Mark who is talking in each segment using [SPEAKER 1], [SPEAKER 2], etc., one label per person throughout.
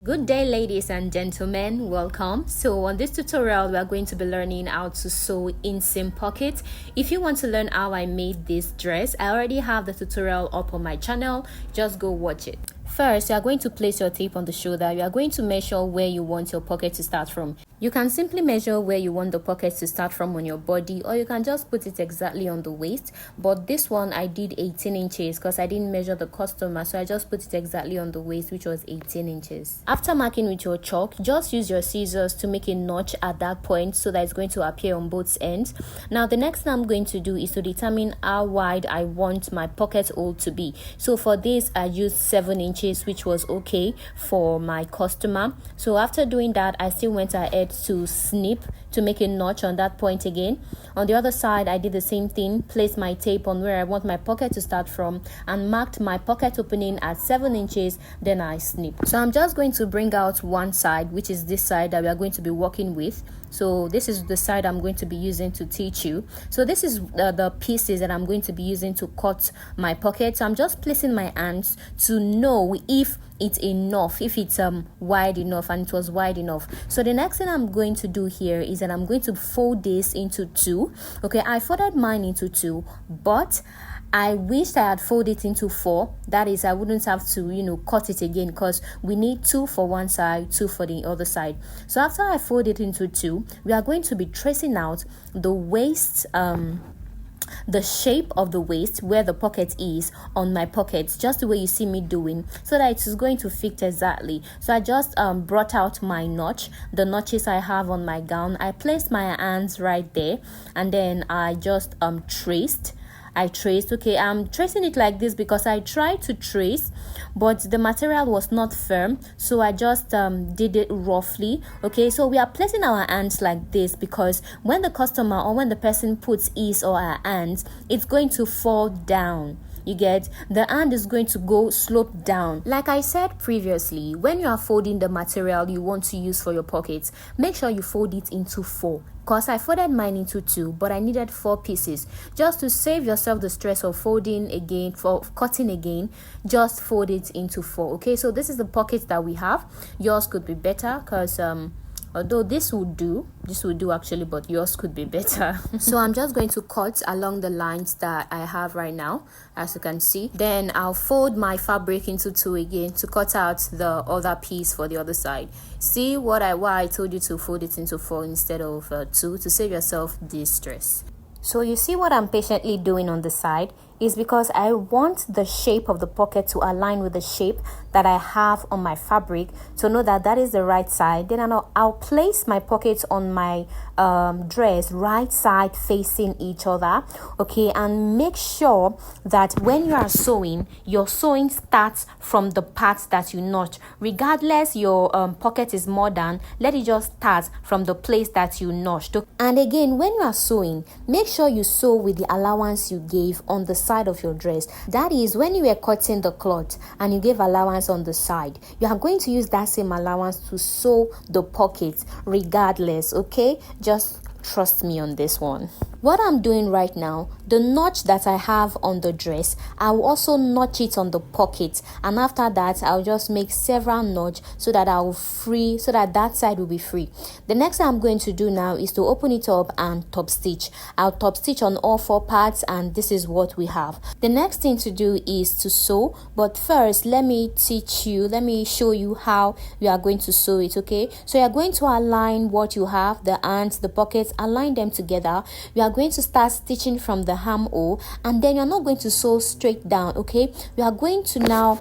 [SPEAKER 1] Good day, ladies and gentlemen, welcome. So on this tutorial we are going to be learning how to sew inseam pockets. If you want to learn how I made this dress, I already have the tutorial up on my channel. Just go watch it. First, you are going to place your tape on the shoulder. You are going to measure where you want your pocket to start from. You can simply measure where you want the pocket to start from on your body, or you can just put it exactly on the waist. But this one I did 18 inches because I didn't measure the customer, so I just put it exactly on the waist, which was 18 inches. After marking with your chalk, just use your scissors to make a notch at that point so that it's going to appear on both ends. Now the next thing I'm going to do is to determine how wide I want my pocket hole to be. So for this I used 7 inches, which was okay for my customer. So after doing that, I still went ahead to snip to make a notch on that point again. On the other side, I did the same thing, placed my tape on where I want my pocket to start from and marked my pocket opening at 7 inches. Then I snipped. So I'm just going to bring out one side, which is this side that we are going to be working with. So this is the side I'm going to be using to teach you. So this is the pieces that I'm going to be using to cut my pocket. So I'm just placing my hands to know if it's enough, if it's wide enough, and it was wide enough. So the next thing I'm going to do here is that I'm going to fold this into two. Okay, I folded mine into two, but I wished I had folded it into 4. That is, I wouldn't have to cut it again, because we need 2 for one side, 2 for the other side. So after I fold it into 2, we are going to be tracing out the waist, the shape of the waist where the pocket is on my pockets, just the way you see me doing, so that it is going to fit exactly. So I just brought out my notch, the notches I have on my gown. I placed my hands right there, and then I just traced. Okay, I'm tracing it like this because I tried to trace, but the material was not firm, so I just did it roughly. Okay, so we are placing our hands like this because when the customer or when the person puts his or her hands, it's going to fall down. You get, the hand is going to go slope down. Like I said previously, when you are folding the material you want to use for your pockets, make sure you fold it into 4. Because I folded mine into 2, but I needed 4 pieces. Just to save yourself the stress of folding again, for cutting again, just fold it into 4. Okay, so this is the pocket that we have. Yours could be better because although this would do actually, but yours could be better. So I'm just going to cut along the lines that I have right now, as you can see. Then I'll fold my fabric into 2 again to cut out the other piece for the other side. See why I told you to fold it into 4 instead of 2, to save yourself this stress. So you see what I'm patiently doing on the side is because I want the shape of the pocket to align with the shape that I have on my fabric, to know that that is the right side. Then I'll place my pockets on my dress right side facing each other. Okay, and make sure that when you are sewing, your sewing starts from the part that you notch. Regardless your pocket is modern, let it just start from the place that you notched. And again, when you are sewing, make sure you sew with the allowance you gave on the side of your dress. That is, when you were cutting the cloth and you gave allowance on the side, you are going to use that same allowance to sew the pocket regardless. Okay, just trust me on this one. What I'm doing right now, the notch that I have on the dress, I'll also notch it on the pocket, and after that I'll just make several notches so that that side will be free. The next thing I'm going to do now is to open it up and top stitch. I'll top stitch on all 4 parts, and this is what we have. The next thing to do is to sew, but first let me show you how we are going to sew it. Okay, so you're going to align what you have, the hands, the pockets, align them together. We are going to start stitching from the armhole, and then you're not going to sew straight down. Okay, we are going to now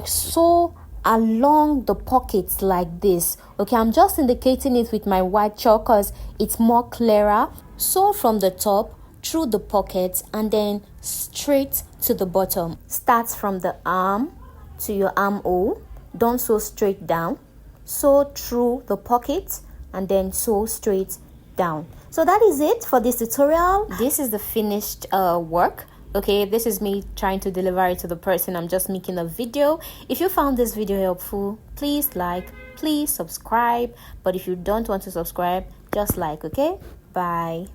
[SPEAKER 1] sew along the pockets like this. Okay, I'm just indicating it with my white chalk because it's more clearer. Sew from the top through the pocket and then straight to the bottom. Start from the arm to your armhole. Don't sew straight down. Sew through the pocket and then sew straight down. So that is it for this tutorial. This is the finished work. Okay, this is me trying to deliver it to the person. I'm just making a video. If you found this video helpful, please like, please subscribe. But if you don't want to subscribe, just like. Okay, bye.